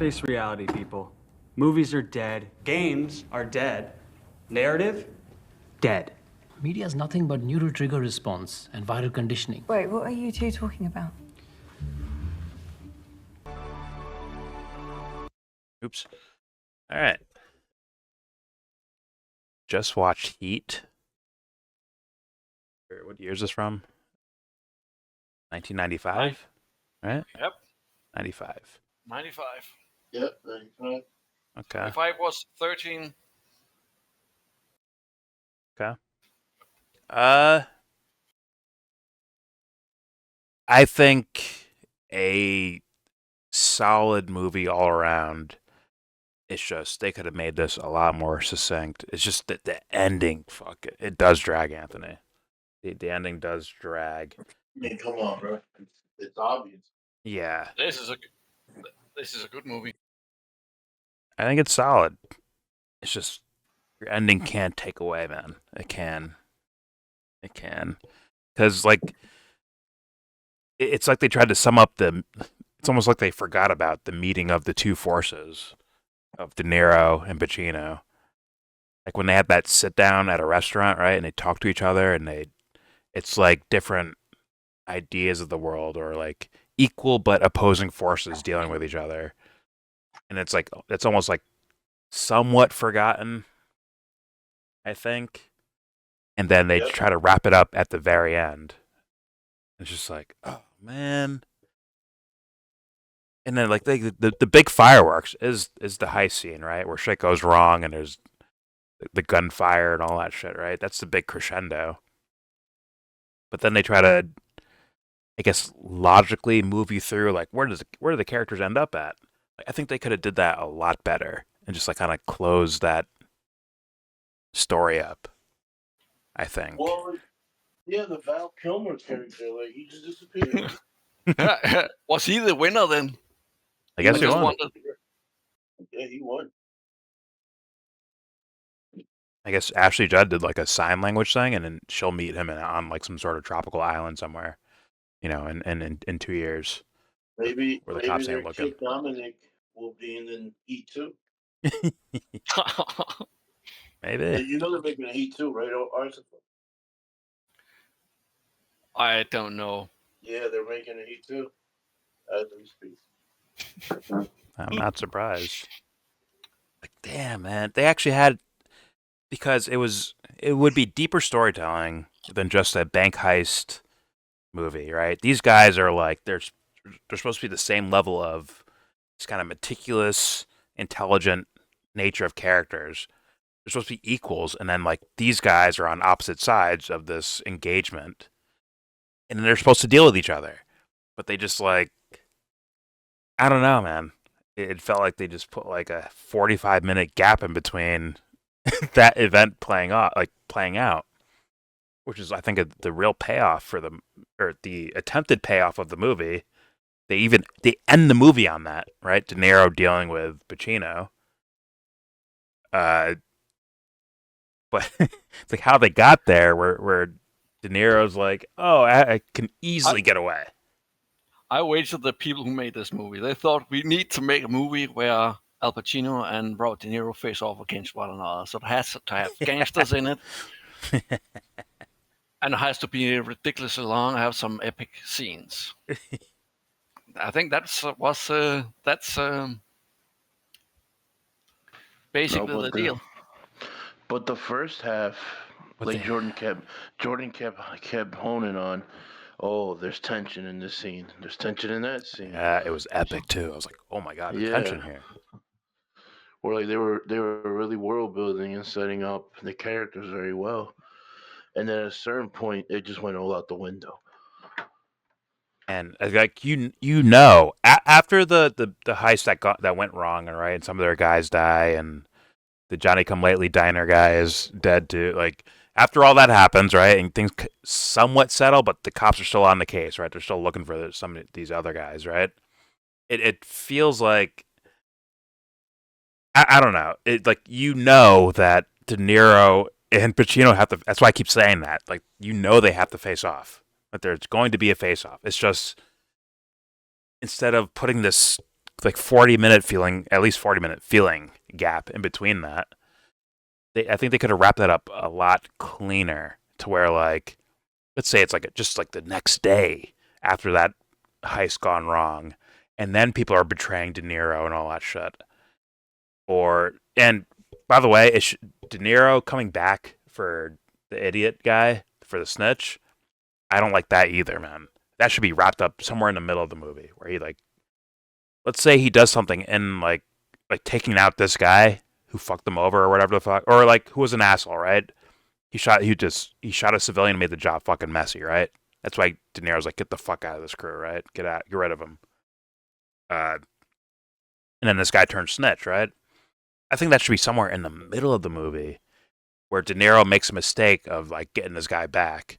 Face reality, people. Movies are dead. Games are dead. Narrative? Dead. Media is nothing but neural trigger response and viral conditioning. Wait, what are you two talking about? Oops. All right. Just watched Heat. What year is this from? 1995, right? Yep. 95. 95. Yep, 95. Okay. If I was 13, Okay. I think a solid movie all around. It's just they could have made this a lot more succinct. It's just that the ending, fuck it, it does drag, Anthony. The ending does drag. I mean, come on, bro. It's obvious. Yeah, this is a good movie. I think it's solid. It's just your ending can't take away, man. It can. Because like it's like they tried to sum up the. It's almost like they forgot about the meeting of the two forces of De Niro and Pacino. Like when they had that sit down at a restaurant, right, and they talk to each other, and it's like different ideas of the world, or like equal but opposing forces dealing with each other, and it's like it's almost like somewhat forgotten, I think, and then they try to wrap it up at the very end. It's just like, oh man. And then like the big fireworks is the heist scene, right? Where shit goes wrong and there's the gunfire and all that shit, right? That's the big crescendo. But then they try to, I guess, logically move you through like where do the characters end up at? Like, I think they could have did that a lot better and just like kind of close that story up. I think. Well, yeah, the Val Kilmer character, like he just disappeared. Was he the winner then? I guess he just won. wanted- Yeah, he won. I guess Ashley Judd did like a sign language thing, and then she'll meet him on like some sort of tropical island somewhere, in 2 years. Maybe Where the cops their ain't looking. kid Dominic will be in an E2. Maybe. You know they're making an E2, right? Arsenal. I don't know. Yeah, they're making an E2 as we speak. I'm not surprised. Like, damn, man. They actually had, because it would be deeper storytelling than just a bank heist movie, right? These guys are like, they're supposed to be the same level of this kind of meticulous, intelligent nature of characters. They're supposed to be equals, and then like these guys are on opposite sides of this engagement, and then they're supposed to deal with each other, but they just like, I don't know, man. It felt like they just put like a 45-minute gap in between that event playing out, which is, I think, the real payoff for or the attempted payoff of the movie. They end the movie on that, right? De Niro dealing with Pacino. But it's like how they got there, where De Niro's like, oh, I can easily get away. I waited the people who made this movie. They thought we need to make a movie where Al Pacino and Robert De Niro face off against one another. So it has to have gangsters in it. And it has to be ridiculously long, have some epic scenes. I think that's basically the deal. But the first half, Jordan kept honing on. Oh, there's tension in this scene. There's tension in that scene. Yeah, it was epic too. I was like, oh my god, there's tension here. Or like they were really world building and setting up the characters very well. And then at a certain point, it just went all out the window. And like after the heist that went wrong, all right, and some of their guys die, and the Johnny Come Lately diner guy is dead too. Like after all that happens, right, and things somewhat settle, but the cops are still on the case, right? They're still looking for some of these other guys, right? It feels like I don't know. It like that De Niro and Pacino have to. That's why I keep saying that. Like they have to face off. That there's going to be a face off. It's just instead of putting this like 40-minute feeling, at least 40-minute feeling gap in between that. I think they could have wrapped that up a lot cleaner to where, like, let's say it's like just like the next day after that heist gone wrong, and then people are betraying De Niro and all that shit. And by the way, De Niro coming back for the idiot guy, for the snitch. I don't like that either, man. That should be wrapped up somewhere in the middle of the movie where he, like, let's say he does something in like taking out this guy who fucked him over or whatever the fuck, or like who was an asshole, right? He shot a civilian and made the job fucking messy, right? That's why De Niro's like, get the fuck out of this crew, right? Get rid of him. And then this guy turns snitch, right? I think that should be somewhere in the middle of the movie where De Niro makes a mistake of like getting this guy back,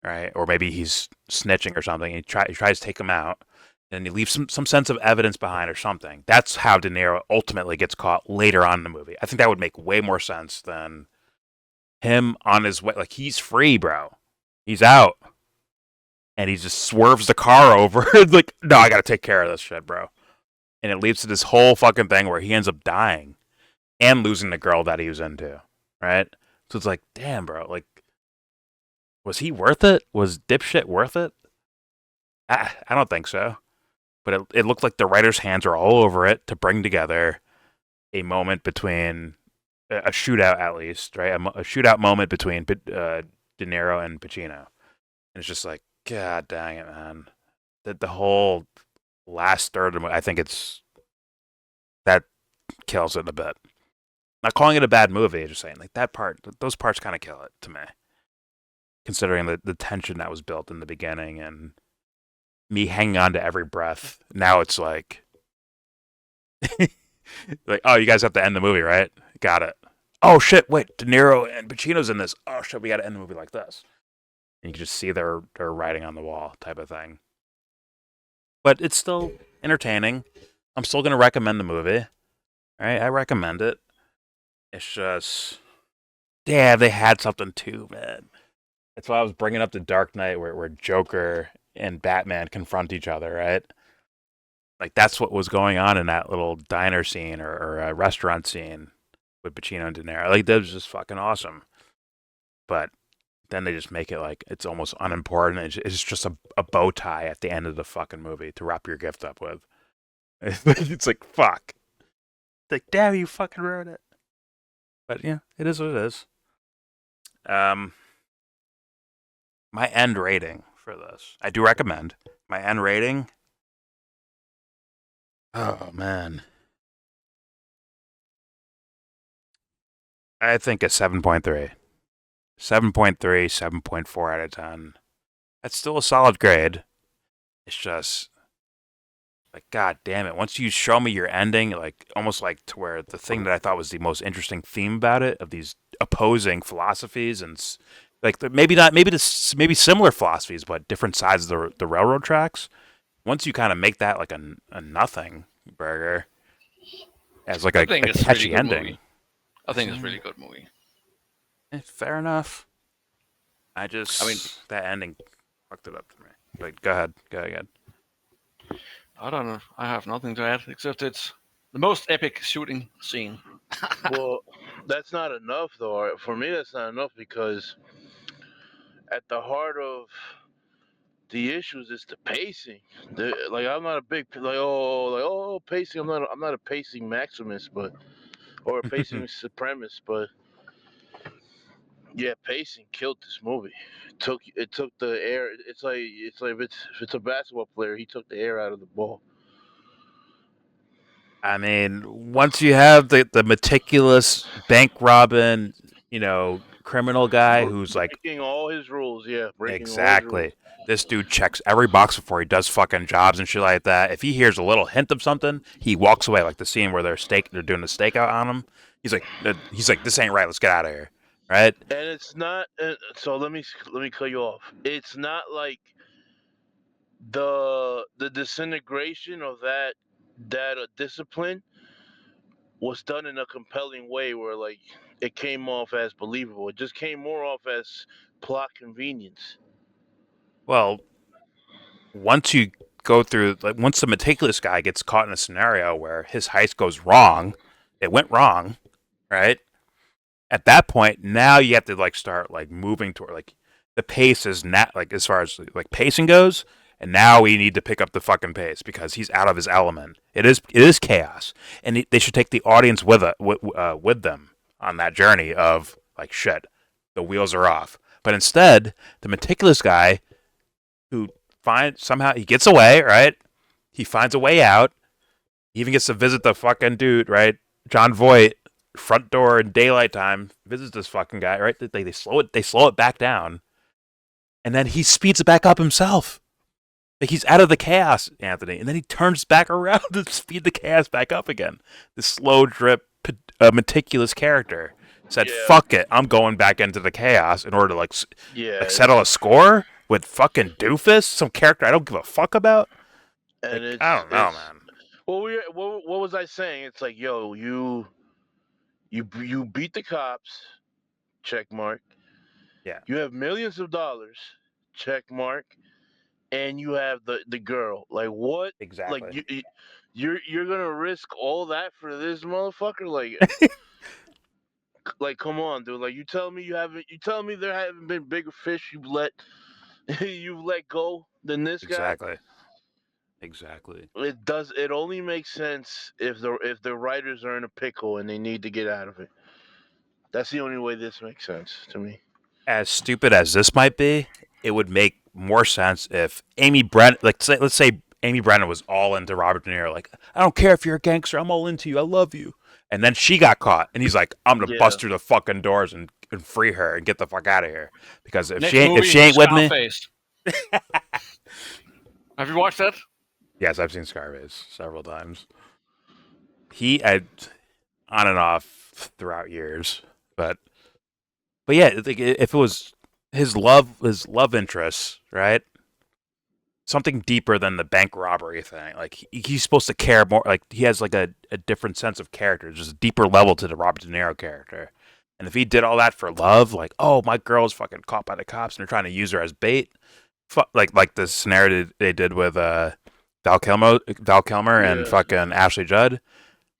right? Or maybe he's snitching or something. He tries to take him out, and he leaves some sense of evidence behind or something. That's how De Niro ultimately gets caught later on in the movie. I think that would make way more sense than him on his way. Like, he's free, bro. He's out. And he just swerves the car over. Like, no, I gotta take care of this shit, bro. And it leads to this whole fucking thing where he ends up dying and losing the girl that he was into, right? So it's like, damn, bro. Like, was he worth it? Was dipshit worth it? I don't think so. But it looked like the writer's hands were all over it to bring together a moment between a shootout, at least, right? A shootout moment between De Niro and Pacino. And it's just like, God dang it, man. The whole last third of the movie, I think that kills it a bit. Not calling it a bad movie, just saying, like, those parts kind of kill it to me. Considering the tension that was built in the beginning and me hanging on to every breath. Now it's like, like, oh, you guys have to end the movie, right? Got it. Oh shit! Wait, De Niro and Pacino's in this. Oh shit, we got to end the movie like this. And you can just see their writing on the wall, type of thing. But it's still entertaining. I'm still gonna recommend the movie. All right, I recommend it. It's just, yeah, they had something too, man. That's why I was bringing up the Dark Knight, where Joker and Batman confront each other, right? Like, that's what was going on in that little diner scene or a restaurant scene with Pacino and De Niro. Like, that was just fucking awesome. But then they just make it like it's almost unimportant. It's just a bow tie at the end of the fucking movie to wrap your gift up with. It's like, fuck. It's like, damn, you fucking wrote it. But yeah, it is what it is. My end rating for this, I do recommend. My end rating, oh man, I think a 7.3. 7.3, 7.4 out of 10. That's still a solid grade. It's just, like, god damn it. Once you show me your ending, like, almost like to where the thing that I thought was the most interesting theme about it, of these opposing philosophies and like maybe similar philosophies, but different sides of the railroad tracks. Once you kind of make that like a nothing burger as like a catchy ending. Movie. I think it's a really good movie. Fair enough. I mean, that ending fucked it up for me. But go ahead. I don't know. I have nothing to add except it's the most epic shooting scene. Well, that's not enough, though. For me, that's not enough because at the heart of the issues is the pacing. Like, I'm not a big pacing. I'm not a pacing maximist, or a pacing supremacist, but yeah, pacing killed this movie. It took the air. It's like if it's a basketball player, he took the air out of the ball. I mean, once you have the meticulous bank robbing, criminal guy who's like breaking all his rules, exactly. This dude checks every box before he does fucking jobs and shit like that. If he hears a little hint of something, he walks away. Like the scene where they're doing the stakeout on him. He's like, this ain't right. Let's get out of here, right? And it's not. So let me cut you off. It's not like the disintegration of that discipline was done in a compelling way where, like, it came off as believable. It just came more off as plot convenience. Well, once you go through like once the meticulous guy gets caught in a scenario where his heist goes wrong, it went wrong, right? At that point, now you have to like start like moving toward like the pace is not like as far as like pacing goes, and now we need to pick up the fucking pace because he's out of his element. It is chaos, and they should take the audience with them on that journey of like shit, the wheels are off. But instead, the meticulous guy who somehow he gets away, right? He finds a way out. He even gets to visit the fucking dude, right? John Voight, front door in daylight time, visits this fucking guy, right? They slow it back down, and then he speeds it back up himself. Like he's out of the chaos, Anthony, and then he turns back around to speed the chaos back up again. This slow drip, meticulous character said, "Fuck it, I'm going back into the chaos in order to like settle a score with fucking doofus, some character I don't give a fuck about." And like, I don't know, man. Well, what was I saying? It's like, yo, you beat the cops, check mark. Yeah. You have millions of dollars, check mark, and you have the girl. Like what? Exactly. Like you're gonna risk all that for this motherfucker? Like, like come on, dude. Like you tell me there haven't been bigger fish you've let go than this guy. Exactly. It only makes sense if the writers are in a pickle and they need to get out of it. That's the only way this makes sense to me. As stupid as this might be, it would make more sense if Amy Brennan, let's say Amy Brennan was all into Robert De Niro, like, I don't care if you're a gangster, I'm all into you, I love you. And then she got caught, and he's like, I'm gonna bust through the fucking doors and free her and get the fuck out of here. Because if she ain't with me, have you watched that? Yes, I've seen Scarface several times. He had on and off throughout years, but yeah, if it was his love interest, right? Something deeper than the bank robbery thing. Like he's supposed to care more. Like he has like a different sense of character, just a deeper level to the Robert De Niro character. And if he did all that for love, like, oh, my girl's fucking caught by the cops and they're trying to use her as bait, like the scenario they did with Val Kilmer and fucking Ashley Judd,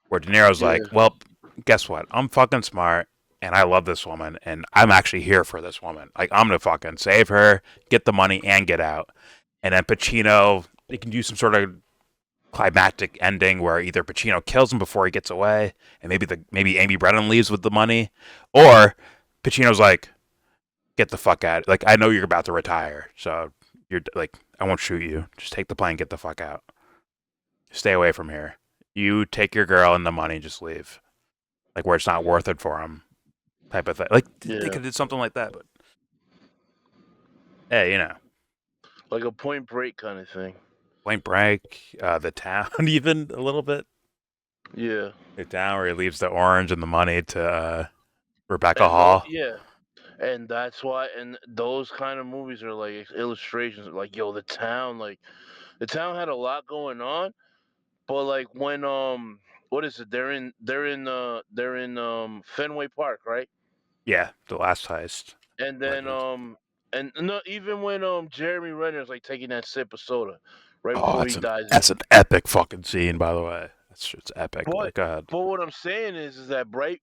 where De Niro's like, well, guess what? I'm fucking smart and I love this woman and I'm actually here for this woman. Like, I'm gonna fucking save her, get the money, and get out. And then Pacino, they can do some sort of climactic ending where either Pacino kills him before he gets away, and maybe Amy Brennan leaves with the money, or Pacino's like, get the fuck out. Like, I know you're about to retire, so you're like, I won't shoot you. Just take the plane, get the fuck out. Stay away from here. You take your girl and the money, just leave. Like, where it's not worth it for him, type of thing. Like, they could do something like that, but hey, you know. Like a Point Break kind of thing. Point Break, The Town, even a little bit. Yeah. The Town, where he leaves the orange and the money to Rebecca Hall. Yeah. And that's why, and those kind of movies are like illustrations. Like, yo, The Town had a lot going on, but like when what is it? They're in Fenway Park, right? Yeah, the last heist. And then and no, even when Jeremy Renner's like taking that sip of soda right before he dies. That's an epic fucking scene, by the way. It's epic. But, go ahead. But what I'm saying is that right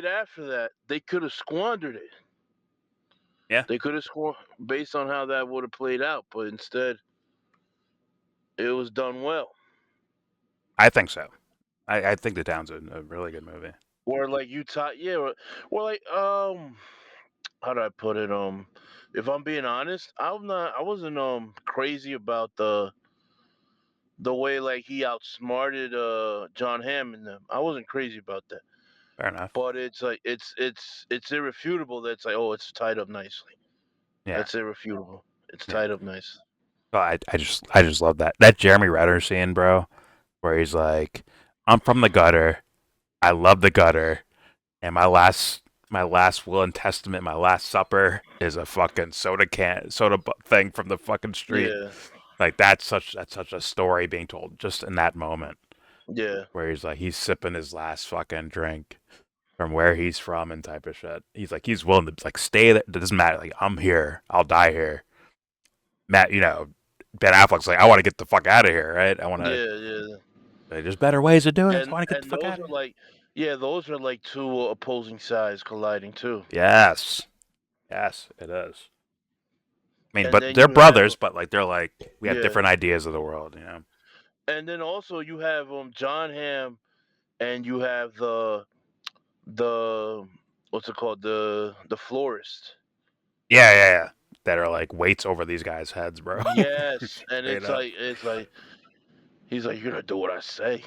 after that, they could have squandered it. Yeah. They could have scored based on how that would have played out, but instead, it was done well. I think so. I think The Town's a really good movie. Or like Utah, yeah. Or like how do I put it? If I'm being honest, I wasn't crazy about the way like he outsmarted John Hamm and them. I wasn't crazy about that. Fair enough. But it's like it's irrefutable that it's like, oh, it's tied up nicely. Yeah. That's irrefutable. It's tied up nice. Oh, I just love that Jeremy Renner scene, bro, where he's like, I'm from the gutter, I love the gutter, and my last will and testament, my last supper is a fucking soda thing from the fucking street. Yeah. Like that's such a story being told just in that moment. Yeah. Where he's like, he's sipping his last fucking drink from where he's from and type of shit. He's like, he's willing to like stay there. It doesn't matter. Like, I'm here. I'll die here. Matt, you know, Ben Affleck's like, I want to get the fuck out of here, right? I want to. Yeah, yeah. There's better ways of doing it. And I want to get the and fuck those out of are here. like, yeah, those are like two opposing sides colliding too. Yes, yes, it is. I mean, And but then they're you have, brothers, but like they're like we have yeah, different ideas of the world, you know. and then also you have John Hamm, and you have the what's it called, the florist. Yeah, yeah, yeah. That are like weights over these guys' heads, bro. Yes, and Straight up. it's like he's like, you're gonna do what I say.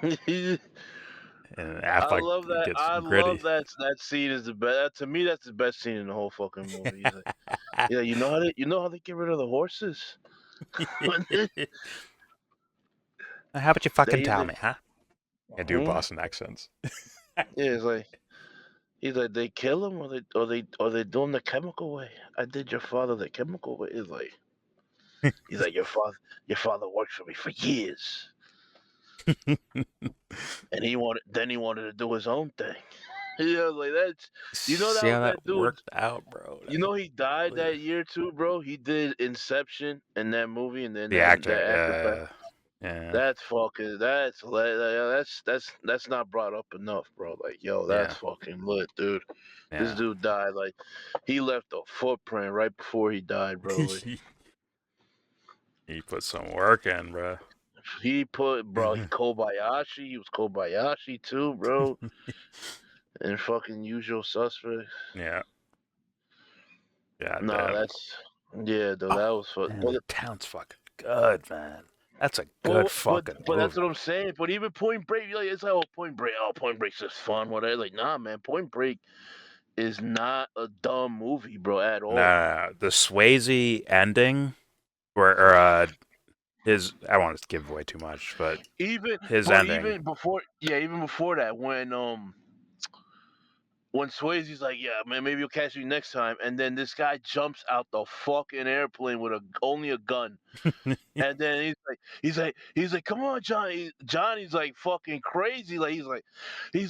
I And Affleck love that. gets I gritty. love that scene is the best. To me, that's the best scene in the whole fucking movie. He's like, yeah, you know how they get rid of the horses. How about you fucking They, tell they, me, huh? I do hmm? Boston accents. Yeah, it's like he's like, they kill him, or they do him the chemical way. I did your father the chemical way. He's like, your father worked for me for years, and he wanted to do his own thing. Yeah, like that's, See that how was that that dude. worked out, bro. He died that year too, bro. He did Inception in that movie, and then The that actor, passed. yeah, That's not brought up enough, bro. Like, yo, yeah, that's fucking lit, dude. This yeah. dude died, like, he left a footprint right before he died, bro. Like, He put some work in, bro. he Kobayashi. He was Kobayashi too, bro. And fucking Usual Suspects. Yeah, yeah, Nah, damn. yeah, though, that was fun. Man, the town's fucking good, man. That's a good But fucking that's movie. what I'm saying. But even Point Break, it's like, Point Break. Oh, Point Break's just fun. Whatever. Like, nah, man. Point Break is not a dumb movie, bro, at all. Nah, the Swayze ending, or his. I don't want to give away too much, but his ending. Even before that, when Swayze's like, yeah, man, maybe you'll catch me next time, and then this guy jumps out the fucking airplane with only a gun, and then he's like, come on, Johnny. Johnny's like fucking crazy, like he's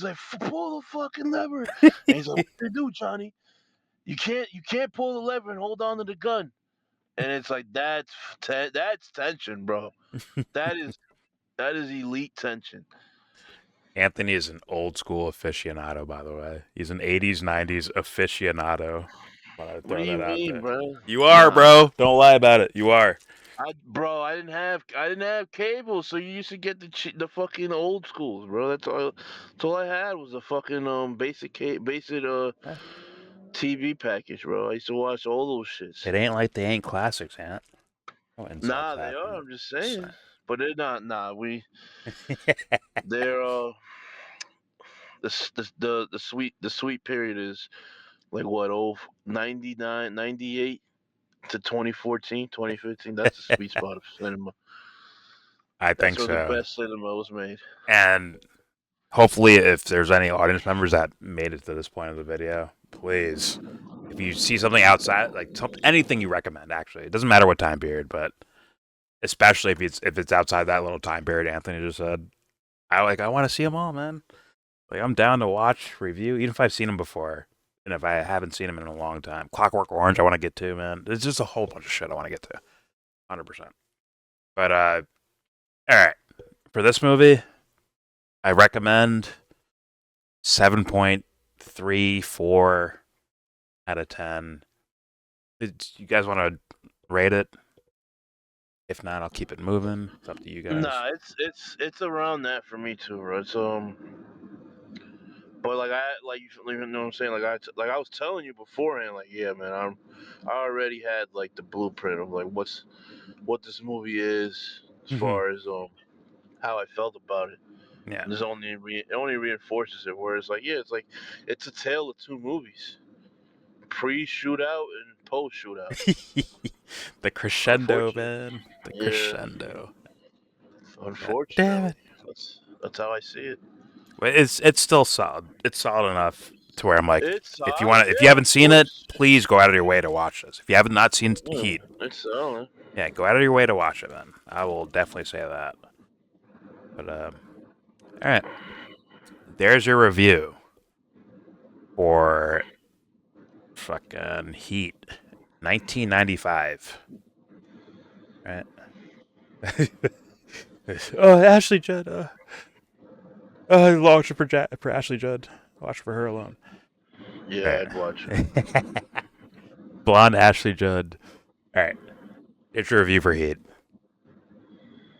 like, pull the fucking lever, and he's like, what do you do, Johnny? You can't pull the lever and hold on to the gun, and it's like that's tension, bro. That is elite tension. Anthony is an old school aficionado, by the way. He's an 80s, 90s aficionado. What do you mean, bro? You are, bro. Don't lie about it. You are. I didn't have cable, so you used to get the fucking old schools, bro. That's all I had was a fucking basic TV package, bro. I used to watch all those shits. It ain't like they ain't classics, Ant. No insults Nah, they happening. are. I'm just saying, but they're not. Nah, they're the sweet period is like what, 99, 98 to 2014, 2015. That's the sweet spot of cinema. I think That's where so. the best cinema was made. And hopefully, if there's any audience members that made it to this point of the video, please, if you see something outside, like anything you recommend, actually, it doesn't matter what time period, but especially if it's outside that little time period Anthony just said, I want to see them all, man. Like, I'm down to watch, review, even if I've seen them before, and if I haven't seen them in a long time. Clockwork Orange, I want to get to, man. There's just a whole bunch of shit I want to get to, 100%. But all right, for this movie, I recommend 7.34 out of 10. You guys want to rate it? If not, I'll keep it moving. It's up to you guys. Nah, it's around that for me too, bro. It's but like you know what I'm saying, I was telling you beforehand, like, yeah, man, I already had like the blueprint of like what this movie is as far as how I felt about it. Yeah. And it only reinforces it. Where it's like, yeah, it's a tale of two movies: pre-shootout and post-shootout. The crescendo, man. The crescendo. Unfortunately, damn it. That's how I see it. It's still solid. It's solid enough to where I'm like, It's if you haven't seen it, please go out of your way to watch this. If you have not seen Heat, it's solid. Yeah, go out of your way to watch it, man. I will definitely say that. But all right, there's your review for fucking Heat, 1995. All right. Oh, Ashley Judd. Watch it for Ashley Judd. Watch for her alone. Yeah, I'd watch it. Blonde Ashley Judd. All right. It's your review for Heat.